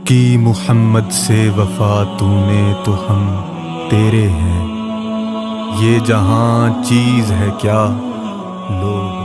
کی محمد سے وفا تونے تو ہم تیرے ہیں، یہ جہاں چیز ہے کیا لوگ۔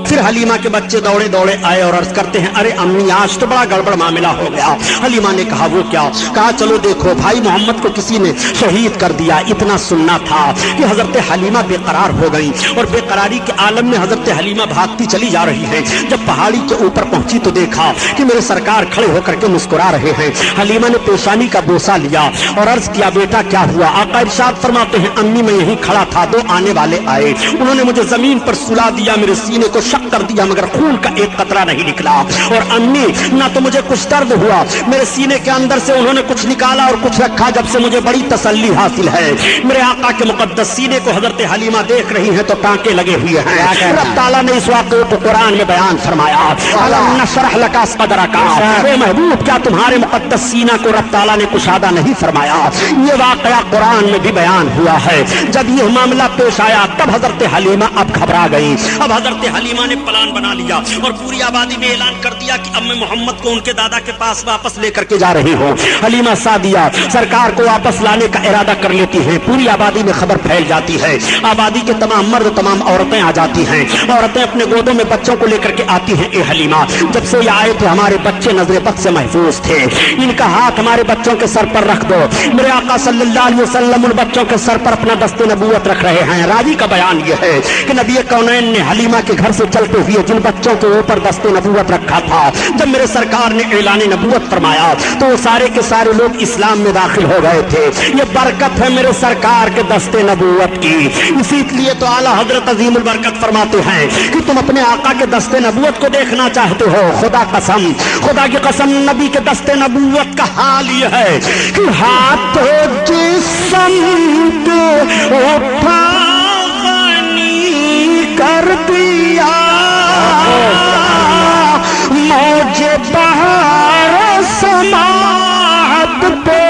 پھر حلیمہ کے بچے دوڑے دوڑے آئے اور عرض کرتے ہیں ارے امی آج تو بڑا گڑبڑ معاملہ ہو گیا۔ حلیمہ نے کہا وہ کیا؟ کہا چلو دیکھو بھائی محمد کو کسی نے شہید کر دیا۔ اتنا سننا تھا کہ حضرت حلیمہ بے قرار ہو گئی اور بے قراری کے عالم میں حضرت حلیمہ بھاگتی چلی جا رہی ہیں۔ جب پہاڑی کے اوپر پہنچی تو دیکھا کہ میرے سرکار کھڑے ہو کر کے مسکرا رہے ہیں۔ حلیمہ نے پیشانی کا بوسہ لیا اور عرض کیا بیٹا کیا ہوا؟ آقا ارشاد فرماتے ہیں امی میں یہیں کھڑا تھا، دو آنے والے آئے، انہوں نے مجھے زمین پر سلا دیا، میرے سینے کو شق کر دیا مگر خون کا ایک قطرہ نہیں نکلا، اور امی نہ تو مجھے کچھ درد ہوا، میرے سینے کے اندر سے انہوں نے کچھ نکالا اور کچھ رکھا، جب سے مجھے بڑی تسلی حاصل ہے۔ میرے آقا کے مقدس سینے کو حضرت حلیمہ دیکھ رہی ہیں تو ٹانکے لگے ہوئے ہیں۔ رب تعالیٰ نے اس واقعے کو قرآن میں بیان فرمایا، أَلَمْ نَشْرَحْ لَكَ صَدْرَكَ، اے محبوب کیا تمہارے مقدس سینہ کو رب تعالیٰ نے کشادہ نہیں فرمایا؟ یہ واقعہ قرآن میں بھی بیان ہوا ہے۔ جب یہ معاملہ پیش آیا تب حضرت حلیمہ اب گھبرا گئی۔ اب حضرت حلیمہ نے پلان بنا لیا اور پوری آبادی میں اعلان کر دیا کہ اب میں محمد کو ان کے دادا کے پاس واپس لے کر کے جا رہی ہوں۔ حلیمہ سعدیہ سرکار کو واپس لانے کا ارادہ کر لیتی ہیں، پوری آبادی میں خبر پھیل جاتی ہے، آبادی کے تمام مرد تمام عورتیں آ جاتی ہیں، عورتیں اپنے گودوں میں بچوں کو لے کر کے آتی ہیں۔ اے حلیمہ جب سے یہ آئے تھے ہمارے بچے نظر بد سے محفوظ تھے، ان کا ہاتھ ہمارے بچوں کے سر پر رکھ دو۔ میرے آقا صلی اللہ علیہ وسلم ان بچوں کے سر پر اپنا دست نبوت رکھ رہے ہیں۔ راوی کا بیان یہ ہے کہ نبی کونین نے حلیمہ کے گھر سے چلتے ہوئے جن بچوں کے اوپر دست نبوت رکھا تھا، جب میرے سرکار نے اعلان نبوت فرمایا تو وہ سارے کے سارے لوگ اسلام میں داخل ہو گئے تھے۔ یہ برکت ہے میرے سرکار کے دست نبوت کی، اسی لیے تو اعلیٰ حضرت عظیم البرکت فرماتے ہیں کہ تم اپنے آقا کے دست نبوت کو دیکھنا چاہتے ہو، خدا قسم، خدا کی قسم نبی کے دست نبوت کا حال یہ ہے کہ ہاتھ جسم پہ اٹھا غنی کر دیا، موجے بہار سماعت پہ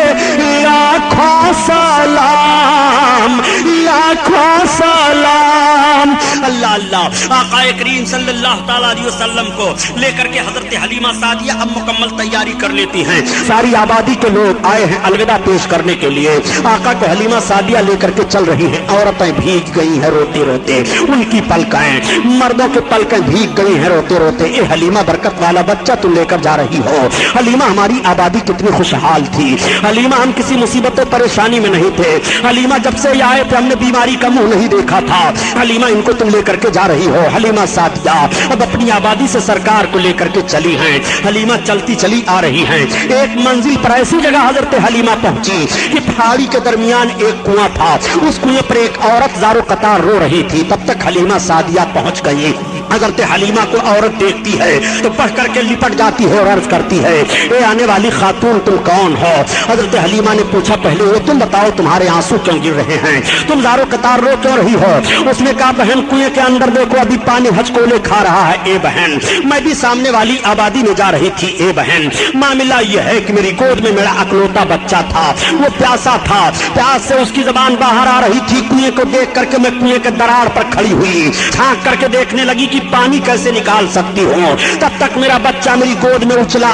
لاکھوں سلام، لاکھوں سلام۔ اللہ اللہ، آقا کریم صلی اللہ تعالیٰ علیہ وسلم کو لے کر کے حضرت حلیمہ سعدیہ اب مکمل تیاری کر لیتی ہیں۔ ساری آبادی کے لوگ آئے ہیں الوداع پیش کرنے کے لیے، آقا کو حلیمہ سعدیہ لے کر کے چل رہی ہیں۔ عورتیں بھیگ گئی ہیں روتے روتے، ان کی پلکیں، مردوں کے پلکیں بھیگ گئی ہیں روتے روتے۔ اے حلیمہ برکت والا بچہ تم لے کر جا رہی ہو۔ حلیمہ ہماری آبادی کتنی خوشحال تھی، حلیمہ ہم کسی مصیبت و پریشانی میں نہیں تھے، حلیمہ جب سے یہ آئے تھے ہم نے بیماری کا منہ نہیں دیکھا تھا، حلیمہ ان کو تم لے کر کے جا رہی ہو۔ حلیمہ سعدیہ اب اپنی آبادی سے سرکار کو لے کر کے چلی ہیں، حلیمہ چلتی چلی آ رہی ہیں۔ ایک منزل پر ایسی جگہ حضرت حلیمہ پہنچی کہ پہاڑی کے درمیان ایک کنواں تھا، اس کنویں پر ایک عورت زارو قطار رو رہی تھی۔ تب تک حلیمہ سعدیہ پہنچ گئی۔ حضرت حلیمہ کو عورت دیکھتی ہے تو بڑھ کر کے لپٹ جاتی ہے اور عرض کرتی ہے اے آنے والی خاتون تم کون ہو؟ حضرت حلیمہ نے پوچھا پہلے وہ تم بتاؤ تمہارے آنسو کیوں گر رہے ہیں، تم زارو قطار رو کیوں رہی ہو؟ اس نے کہا بہن کنویں کے اندر دیکھو ابھی پانی ہچکولے کھا رہا ہے۔ اے بہن میں بھی سامنے والی آبادی میں جا رہی تھی۔ اے بہن معاملہ یہ ہے کہ میری گود میں میرا اکلوتا بچہ تھا، وہ پیاسا تھا، پیاس سے اس کی زبان باہر آ رہی تھی۔ کنویں کو دیکھ کر کے میں کنویں کے دراڑ پر کھڑی ہوئی، جھانک کر کے دیکھنے لگی کہ پانی کیسے نکال سکتی ہوں۔ تب تک میرا بچہ میری گود میں اچھلا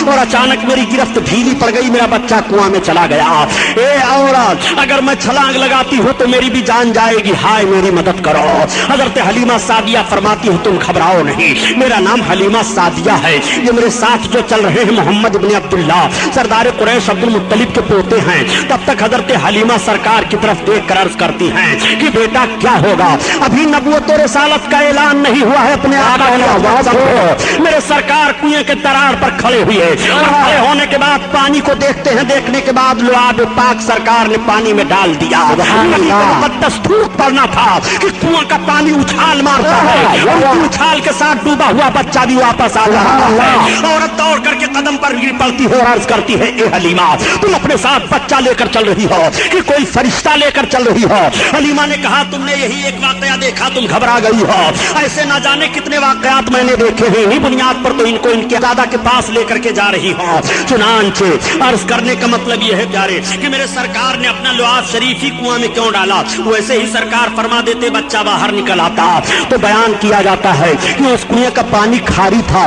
اور اچانک میری گرفت ڈھیلی پڑ گئی، میرا بچہ کنواں میں چلا گیا۔ اے عورت اگر میں چھلانگ لگاتی ہوں تو میری بھی جان جائے گی، ہائے میری مدد کرو۔ حضرت حلیمہ سعدیہ فرماتی ہوں تم گھبراؤ نہیں، میرا نام حلیمہ سعدیہ ہے، یہ میرے ساتھ جو چل رہے ہیں محمد بن عبداللہ سردار قریش عبد المطلب کے پوتے ہیں۔ تب تک حضرت حلیمہ سرکار کی طرف دیکھ کر عرض کرتی ہیں کہ بیٹا کیا ہوگا؟ ابھی نبوت و رسالت کا اعلان نہیں ہوا ہے، اپنے آقا کی آواز ہو۔ میرے سرکار کنویں کے دراڑ پر کھڑے ہوئے اور کھڑے ہونے کے بعد پانی کو دیکھتے ہیں، دیکھنے کے بعد لعاب پاک سرکار نے پانی میں ڈال دیا۔ دستور پڑنا تھا کہ کنواں کا پانی اچھال مارتا ہے، اچھال کے ساتھ ڈوبا ہوا بچہ بھی واپس آ رہا ہے۔ عورت دوڑ کر کے قدم پر گر پڑتی ہے اور عرض کرتی ہے اے حلیمہ تم اپنے ساتھ بچہ لے کر چل رہی ہو کہ کوئی فرشتہ لے کر چل رہی ہو؟ حلیمہ نے کہا تم نے یہی ایک واقعہ دیکھا تم گھبرا گئی ہو، ایسے نہ جانے کتنے واقعات میں نے دیکھے ہیں، انہی بنیاد پر تو ان کو ان کے دادا کے پاس لے کر کے جا رہی ہو۔ چنانچہ عرض کرنے کا مطلب یہ ہے پیارے کہ میرے سرکار نے اپنا لعاب شریف ہی کنواں میں کیوں ڈالا؟ ویسے ہی سرکار فرما دیتے بچہ باہر نکل آتا تو بیان کیا جاتا ہے کہ اس کنویں کا پانی کھاری تھا،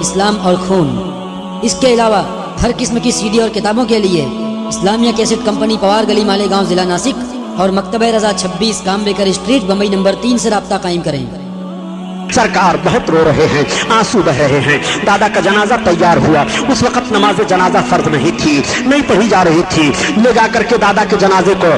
اسلام اور خون۔ اس کے علاوہ ہر قسم کی CD اور کتابوں کے لیے اسلامیہ کیسٹ کمپنی پوار گلی مالیگاؤں ضلع ناسک اور مکتبہ رضا 26 کامبیکر اسٹریٹ بمبئی نمبر 3 سے رابطہ قائم کریں۔ سرکار بہت رو رہے ہیں، آنسو بہ رہے ہیں۔ دادا کا جنازہ تیار ہوا، اس وقت نماز جنازہ فرض نہیں تھی، نہیں پڑھی جا رہی تھی، لے جا کر کے دادا کے جنازے کو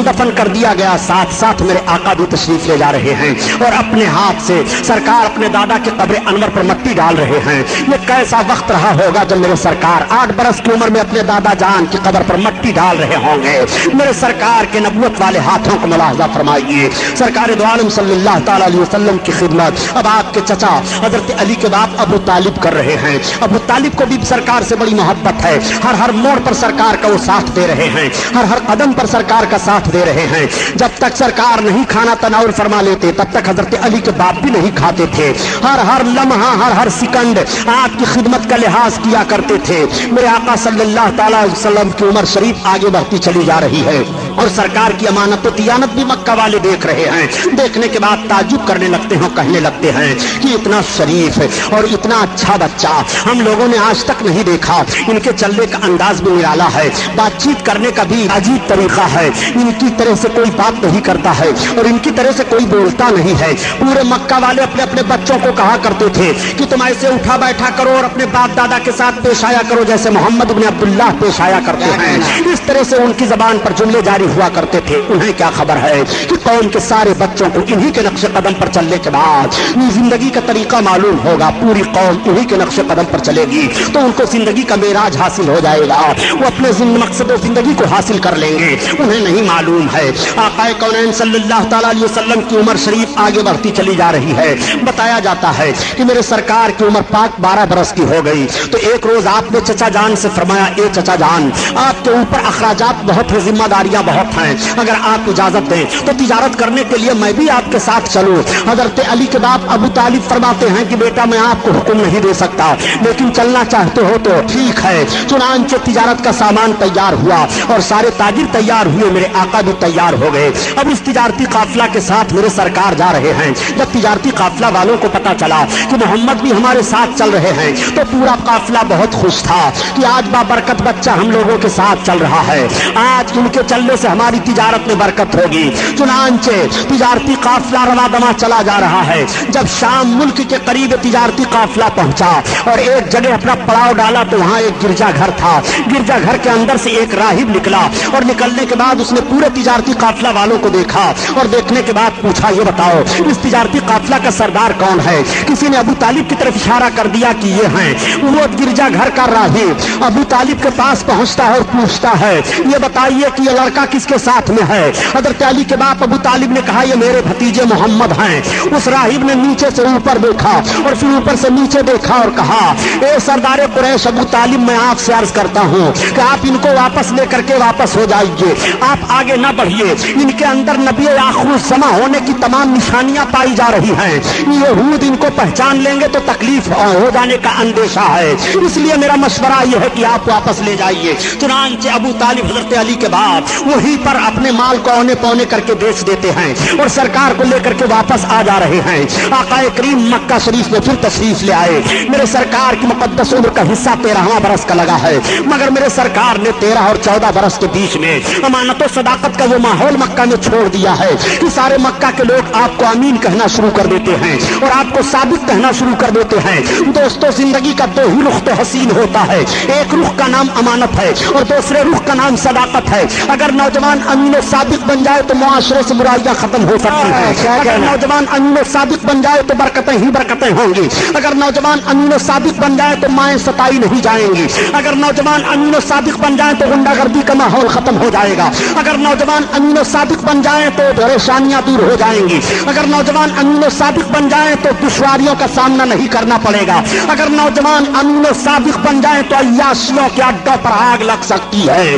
دفن کر دیا گیا۔ ساتھ ساتھ میرے آقا بھی تشریف لے جا رہے ہیں اور اپنے ہاتھ سے سرکار اپنے دادا کے قبر انور پر مٹی ڈال رہے ہیں۔ یہ کیسا وقت رہا ہوگا جب میرے سرکار 8 برس کی عمر میں اپنے دادا جان کی قبر پر مٹی ڈال رہے ہوں گے۔ میرے سرکار کے نبوت والے ہاتھوں کو ملاحظہ فرمائیے۔ سرکار دو عالم صلی اللہ تعالی علیہ وسلم کی خدمت اب آپ کے چچا حضرت علی کے باپ ابو طالب کر رہے ہیں۔ ابو طالب کو بھی سرکار سے بڑی محبت ہے، ہر موڑ پر سرکار کا وہ ساتھ دے رہے ہیں، ہر قدم پر سرکار کا ساتھ دے رہے ہیں۔ جب تک سرکار نہیں کھانا تناول فرما لیتے تب تک حضرت علی کے باپ بھی نہیں کھاتے تھے، ہر لمحہ ہر سیکنڈ آپ کی خدمت کا لحاظ کیا کرتے تھے۔ میرے آقا صلی اللہ تعالی علیہ وسلم کی عمر شریف آگے بڑھتی چلی جا رہی ہے اور سرکار کی امانت و دیانت بھی مکہ والے دیکھ رہے ہیں۔ دیکھنے کے بعد تعجب کرنے لگتے ہیں، کہنے لگتے ہیں کہ اتنا شریف اور اتنا اچھا بچہ ہم لوگوں نے آج تک نہیں دیکھا۔ ان کے چلنے کا انداز بھی نرالا ہے، بات چیت کرنے کا بھی عجیب طریقہ ہے، ان کی طرح سے کوئی بات نہیں کرتا ہے اور ان کی طرح سے کوئی بولتا نہیں ہے۔ پورے مکہ والے اپنے اپنے بچوں کو کہا کرتے تھے کہ تم ایسے اٹھا بیٹھا کرو اور اپنے باپ دادا کے ساتھ پیش آیا کرو جیسے محمد بن عبداللہ پیش آیا کرتے ہیں۔ اس طرح سے ان کی زبان پر جملے جاری ہوا کرتے تھے۔ انہیں کیا خبر ہے کہ قوم کے سارے بچوں کو انہی کے نقش قدم پر چلنے کے بعد زندگی کا طریقہ معلوم ہوگا، پوری قوم انہی کے نقش قدم پر چلے گی تو ان کو زندگی کا معراج حاصل ہو جائے گا، وہ اپنے مقصد و زندگی کو حاصل کر لیں گے۔ انہیں نہیں معلوم ہے آقا کونین صلی اللہ تعالی علیہ وسلم کی عمر شریف آگے بڑھتی چلی جا رہی ہے۔ بتایا جاتا ہے کہ میرے سرکار کی عمر پاک 12 برس کی ہو گئی تو ایک روز آپ نے چچا جان سے فرمایا، اے چچا جان، آپ کے اوپر اخراجات بہت ہیں، ذمہ داریاں بہت ہیں، اگر آپ اجازت دیں تو تجارت کرنے کے لیے میں بھی آپ کے ساتھ چلوں۔ حضرت علی کے باپ ابو طالب فرماتے ہیں کہ بیٹا میں آپ کو حکم نہیں دے سکتا، لیکن چلنا چاہتے ہو تو ٹھیک ہے۔ چنانچہ تجارت کا سامان تیار ہوا اور سارے تاجر تیار ہوئے، میرے آقا بھی تیار ہو گئے۔ اب اس تجارتی قافلہ کے ساتھ میرے سرکار جا رہے ہیں۔ جب تجارتی قافلہ والوں کو پتا چلا کہ محمد بھی ہمارے ساتھ چل رہے ہیں تو پورا قافلہ بہت خوش تھا کہ آج بابرکت بچہ ہم لوگوں کے ساتھ چل رہا ہے، آج ان کے چلنے سے ہماری تجارت میں برکت ہوگی۔ چنانچہ تجارتی قافلہ رواں دواں چلا جا رہا ہے۔ جب شام ملک کے قریب تجارتی قافلہ پہنچا اور ایک جگہ اپنا پڑاؤ ڈالا تو وہاں ایک گرجا گھر تھا۔ گرجا گھر کے اندر سے ایک راہب نکلا اور نکلنے کے بعد اس نے پورے تجارتی قافلہ والوں کو دیکھا اور دیکھنے کے بعد پوچھا، یہ بتاؤ اس تجارتی قافلہ کا سردار کون ہے؟ کسی نے ابو طالب کی طرف اشارہ کر دیا کہ یہ ہیں۔ وہ گرجا گھر کا راہب ابو طالب کے پاس پہنچتا ہے اور پوچھتا ہے، یہ بتائیے کہ یہ لڑکا کس کے ساتھ میں ہے؟ حضرت علی کے باپ ابو طالب نے کہا، یہ میرے بھتیجے محمد ہیں۔ اس راہب نے نیچے سے اوپر دیکھا اور پھر اوپر سے نیچے دیکھا اور کہا، اے سردار قریش ابو طالب، میں آپ سے عرض کرتا ہوں کہ آپ ان کو واپس لے کر کے واپس ہو جائیے، آپ آگے نہ بڑھیے۔ ان کے اندر نبی آخر الزماں ہونے کی تمام نشانیاں پائی جا رہی ہیں، یہود ان کو پہچان لیں گے تو تکلیف ہو جانے کا اندیشہ ہے، اس لیے میرا مشورہ یہ ہے کہ آپ واپس لے جائیے۔ چنانچہ ابو طالب حضرت علی کے بعد وہیں پر اپنے مال کو اونے پونے کر کے بیچ دیتے ہیں اور سرکار کو لے کر کے واپس آ جا رہے ہیں۔ آقا کریم مکہ شریف میں پھر تشریف لے آئے۔ میرے سرکار کی مقدس عمر کا حصہ 13واں برس کا لگا ہے، مگر میرے سرکار نے 13 اور 14 برس کے بیچ میں امانت و صداقت کا وہ ماحول مکہ میں چھوڑ دیا ہے کہ سارے مکہ کے لوگ آپ کو امین کہنا شروع کر دیتے ہیں اور آپ کو ثابت کہنا شروع کر دیتے ہیں۔ دوستو، زندگی کا 2 ہی رخ تو حسین ہوتا ہے، ایک رخ کا نام امانت ہے اور دوسرے رخ کا نام صداقت ہے۔ اگر نوجوان امین و صادق بن جائے تو معاشرے سے برائیاں ختم ہو سکتی ہیں، اگر نوجوان امین و صادق بن جائے تو برکتیں ہی برکتیں ہوں گی، اگر نوجوان امین و صادق بن جائے تو مائیں ستائی نہیں جائیں گی، اگر نوجوان امین و صادق بن جائیں تو غنڈہ گردی کا ماحول ختم ہو جائے گا، اگر نوجوان امین و صادق بن جائیں تو پریشانیاں دور ہو جائیں گی، اگر نوجوان امین و صادق بن جائیں تو دشواریوں کا سامنا نہیں کرنا پڑے گا، اگر نوجوان امین و صادق بن جائیں تو عیاشیوں کے اڈوں پر آگ لگ سکتی ہے،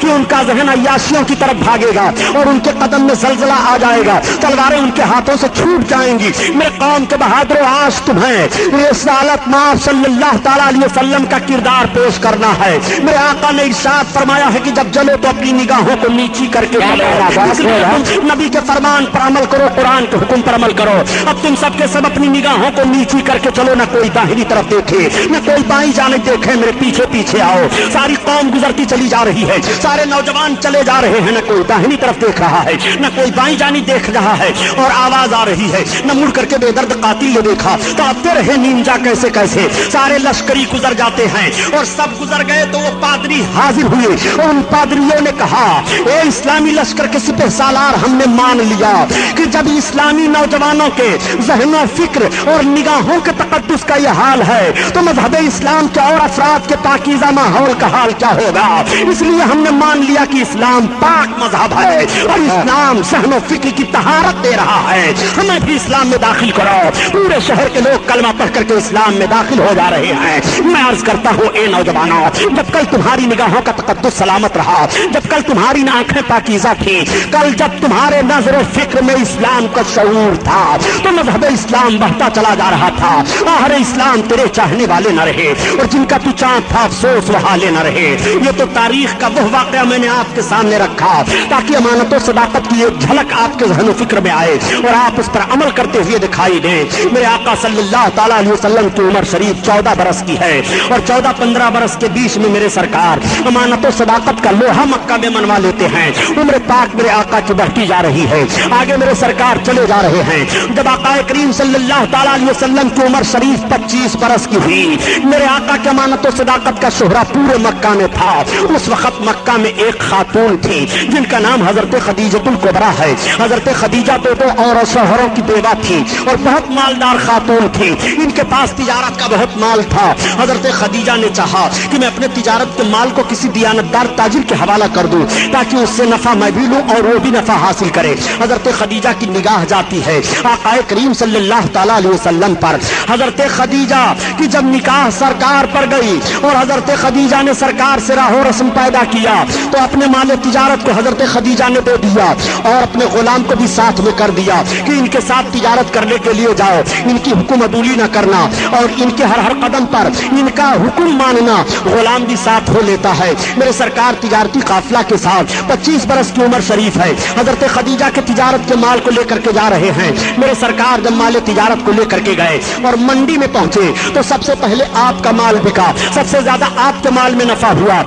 کہ ان کا ذہن عیاشیوں کی طرف بھاگے گا اور ان کے قدم میں زلزلہ آ جائے گا، تلواریں ان کے ہاتھوں سے چھوٹ جائیں گی۔ میرے قوم کے بہادروں، آج تمہیں رسالت مآب صلی اللہ تعالیٰ علیہ وسلم کا کردار پیش کرنا ہے۔ میرے آقا نے ارشاد فرمایا ہے کہ جب جلو تو اپنی نگاہوں کو نیچی کر کے تم نبی کے فرمان پر عمل کرو، قرآن کے حکم پر عمل کرو۔ اب تم سب کے سب اپنی نگاہوں کو نیچی کر کے چلو، نہ کوئی داہنی طرف دیکھے نہ کوئی بائیں جانب دیکھے، میرے پیچھے پیچھے آؤ۔ ساری قوم گزرتی چلی جا رہی ہے، سارے نوجوان چلے جا رہے ہیں، نہ کوئی داہنی طرف دیکھ رہا ہے نہ کوئی بائیں جانب دیکھ رہا ہے، اور آواز آ رہی ہے نہ مڑ کر کے بے درد قاتل نے دیکھا تو آتے رہے نینجا کیسے کیسے۔ سارے لشکری گزر جاتے ہیں اور سب گزر گئے تو وہ پادری حاضر ہوئے، اور ان پادریوں نے کہا اے اسلامی لشکر کے سپہ سالار، ہم نے مان لیا کہ جب اسلامی نوجوانوں کے ذہن و فکر اور نگاہوں کے تقدس کا یہ حال ہے تو مذہب اسلام کے اور افراد کے پاکیزہ ماحول کا حال کیا ہوگا۔ اس لیے ہم نے مان لیا کہ اسلام پاک مذہب ہے اور اسلام ذہن و فکر کی طہارت دے رہا ہے، ہمیں بھی اسلام میں داخل کرو۔ پورے شہر کے لوگ کلمہ پڑھ کر کے اسلام میں داخل ہو جا رہے ہیں۔ میں عرض کرتا ہوں اے نوجوانوں، جب کل تمہاری نگاہوں کا تقدس سلامت رہا، جب کل تمہاری آنکھیں پاکیزہ تھی، کل جب تمہارے نظر و فکر میں اسلام کا شعور تھا تو مذہب اسلام بڑھتا چلا جا رہا تھا۔ آہر اسلام تیرے چاہنے والے نہ رہے اور جن کا تو چاند تھا افسوس وہ حالے نہ رہے۔ یہ تو تاریخ کا وہ واقعہ میں نے آپ کے سامنے رکھا تاکہ امانت و صداقت کی ایک جھلک آپ کے ذہن و فکر میں آئے اور آپ اس پر عمل کرتے ہوئے دکھائی دیں۔ میرے آقا صلی اللہ تعالیٰ علیہ وسلم کی عمر شریف 14 برس کی ہے اور 14-15 برس کے بیچ میں میرے سرکار امانت و صداقت کا لوہا مکہ میں منوا لیتے ہیں۔ عمر پاک میرے آقا کی بڑھتی جا رہی ہے، آگے میرے سرکار چلے جا رہے ہیں۔ جب آقا کریم صلی اللہ تعالیٰ علیہ وسلم کی عمر شریف 25 برس کی ہوئی، میرے آقا کی امانت و صداقت کا شہرہ پورے مکہ میں تھا۔ اس وقت مکہ میں ایک خاتون تھی جن کا نام حضرت خدیجۃ الکبریٰ ہے۔ حضرت خدیجہ تو اور شوہروں کی بیوہ تھی اور بہت مالدار خاتون تھی، ان کے پاس تجارت کا بہت مال تھا۔ حضرت خدیجہ نے چاہا کہ میں اپنے تجارت کے مال کو کسی دیانتدار تاجر کے حوالہ کر دوں تاکہ اس سے نفع میں بھی لوں اور وہ بھی نفع حاصل کرے۔ حضرت خدیجہ کی نگاہ جاتی ہے آقا کریم صلی اللہ تعالیٰ علیہ وسلم پر۔ حضرت خدیجہ کی جب نکاح سرکار پر گئی اور حضرت خدیجہ نے سرکار سے راہ و رسم پیدا کیا تو اپنے مال تجارت کو حضرت خدیجہ نے دے دیا اور اپنے غلام کو بھی ساتھ میں کر دیا کہ ان کے ساتھ تجارت کرنے کے لیے جاؤ، ان کی حکم عدولی نہ کرنا اور ان کے ہر قدم پر ان کا حکم ماننا۔ غلام بھی ساتھ ہو لیتا ہے۔ میرے سرکار تجارتی قافلہ کے ساتھ 25 برس کی عمر شریف ہے، حضرت خدیجہ کے تجارت کے مال کو لے کر کے جا رہے ہیں۔ میرے سرکار جب مال تجارت کو لے کر کے گئے اور منڈی میں پہنچے تو سب سے پہلے آپ کا مال بکا، سب سے زیادہ آپ کے مال میں نفع ہوا۔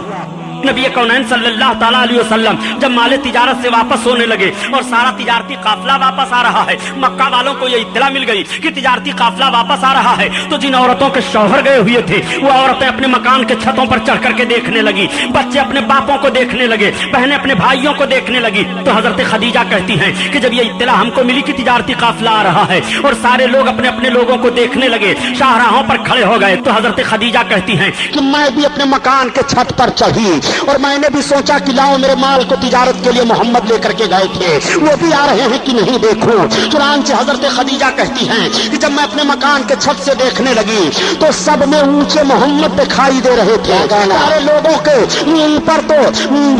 نبی کونین صلی اللہ تعالیٰ علیہ وسلم جب مال تجارت سے واپس ہونے لگے اور سارا تجارتی قافلہ واپس آ رہا ہے، مکہ والوں کو یہ اطلاع مل گئی کہ تجارتی قافلہ واپس آ رہا ہے، تو جن عورتوں کے شوہر گئے ہوئے تھے وہ عورتیں اپنے مکان کے چھتوں پر چڑھ کر کے دیکھنے لگی، بچے اپنے باپوں کو دیکھنے لگے، بہنیں اپنے بھائیوں کو دیکھنے لگی۔ تو حضرت خدیجہ کہتی ہیں کہ جب یہ اطلاع ہم کو ملی کہ تجارتی قافلہ آ رہا ہے اور سارے لوگ اپنے اپنے لوگوں کو دیکھنے لگے، شاہراہوں پر کھڑے ہو گئے، تو حضرت خدیجہ کہتی ہیں کہ میں بھی اپنے مکان کے چھت پر چڑھی اور میں نے بھی سوچا کہ لاؤ میرے مال کو تجارت کے لیے محمد لے کر کے گئے تھے، وہ بھی آ رہے ہیں کہ نہیں دیکھوں۔ چنانچہ حضرت خدیجہ کہتی ہیں کہ جب میں اپنے مکان کے چھت سے دیکھنے لگی تو سب میں اونچے محمد دکھائی دے رہے تھے، سارے لوگوں کے اوپر تو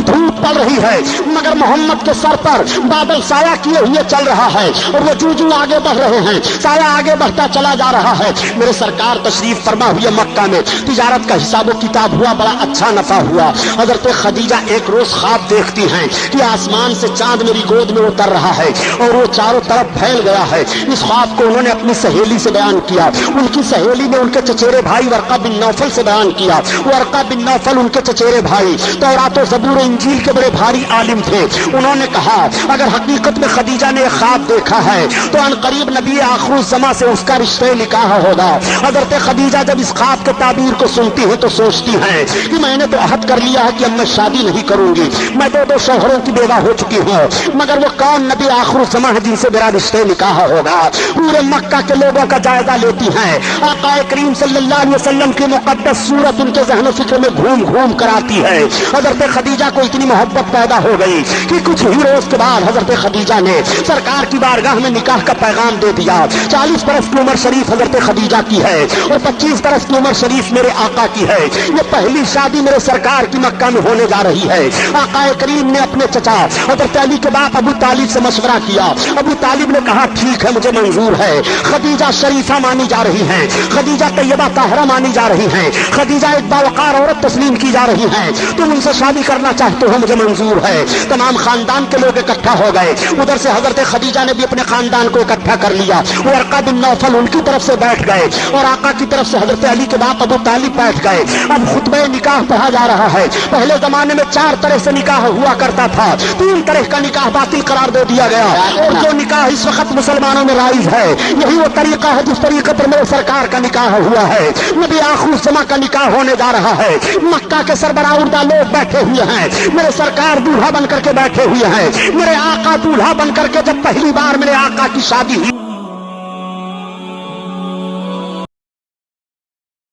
دھوپ پڑ رہی ہے مگر محمد کے سر پر بادل سایہ کیے ہوئے چل رہا ہے اور وہ جو آگے بڑھ رہے ہیں، سایہ آگے بڑھتا چلا جا رہا ہے۔ میرے سرکار تشریف فرما ہوئے مکہ میں تجارت کا حساب و کتاب ہوا، بڑا اچھا نفع ہوا۔ حضرت خدیجہ ایک روز خواب دیکھتی ہیں کہ آسمان سے چاند میری گود میں اتر رہا ہے اور وہ چاروں طرف پھیل گیا ہے۔ اس خواب کو انہوں نے اپنی سہیلی سے بیان کیا، ان کی سہیلی نے ان کے چچیرے بھائی ورقہ بن نوفل سے بیان کیا۔ ورقہ بن نوفل ان کے چچیرے بھائی تورات و زبور و انجیل کے بڑے بھاری عالم تھے۔ انہوں نے کہا اگر حقیقت میں خدیجہ نے خواب دیکھا ہے تو ان قریب نبی آخر الزماں سے اس کا رشتہ نکاح ہوگا۔ حضرت خدیجہ جب اس خواب کے تعبیر کو سنتی ہے تو سوچتی ہیں کہ میں نے تو عہد کر لیا ہے کہ اب میں شادی نہیں کروں گی، میں دو شوہروں کی بیوہ ہو چکی ہوں، مگر وہ کون نبی آخر الزماں جن سے میرا رشتہ نکاح ہوگا۔ پورے مکہ کے لوگوں کا جائزہ لیتی ہیں، آقا کریم صلی اللہ علیہ وسلم کی مقدس صورت ان کے ذہن و فکر میں گھوم گھوم کر آتی ہے۔ حضرت خدیجہ کو اتنی محبت پیدا ہو گئی کہ کچھ ہی روز کے بعد حضرت خدیجہ نے سرکار کی بارگاہ میں نکاح کا پیغام دے دیا۔ 40 برس کی عمر شریف حضرت خدیجہ کی ہے اور 25 برس کی عمر شریف میرے آقا کی ہے۔ یہ پہلی شادی میرے سرکار کی مکہ مکہ میں ہونے جا رہی ہے۔ آقا کریم نے اپنے چچا حضرت علی کے باپ ابو طالب سے مشورہ کیا۔ ابو طالب نے کہا ٹھیک ہے مجھے منظور ہے۔ خدیجہ شریفہ مانی جا رہی ہیں، خدیجہ طیبہ طاہرہ مانی جا رہی ہیں، خدیجہ ایک باوقار عورت تسلیم کی جا رہی ہیں، تم ان سے شادی کرنا چاہتے ہو مجھے منظور ہے۔ تمام خاندان کے لوگ اکٹھا ہو گئے۔ ادھر سے حضرت خدیجہ نے بھی اپنے خاندان کو اکٹھا کر لیا۔ ورقہ بن نوفل ان کی طرف سے بیٹھ گئے اور آقا کی طرف سے حضرت علی کے باپ ابو طالب بیٹھ گئے۔ اب خطبہ نکاح پڑھا جا رہا ہے۔ پہلے زمانے میں 4 طرح سے نکاح ہوا کرتا تھا، 3 طرح کا نکاح باطل قرار دے دیا گیا، اور جو نکاح اس وقت مسلمانوں میں رائج ہے یہی وہ طریقہ ہے جس طریقے پر میرے سرکار کا نکاح ہوا ہے۔ نبی آخر الزماں کا نکاح ہونے جا رہا ہے۔ مکہ کے سربراہ اردہ لوگ بیٹھے ہوئے ہیں، میرے سرکار دولہا بن کر کے بیٹھے ہوئے ہیں۔ میرے آقا دولہا بن کر کے جب پہلی بار میرے آقا کی شادی ہوئی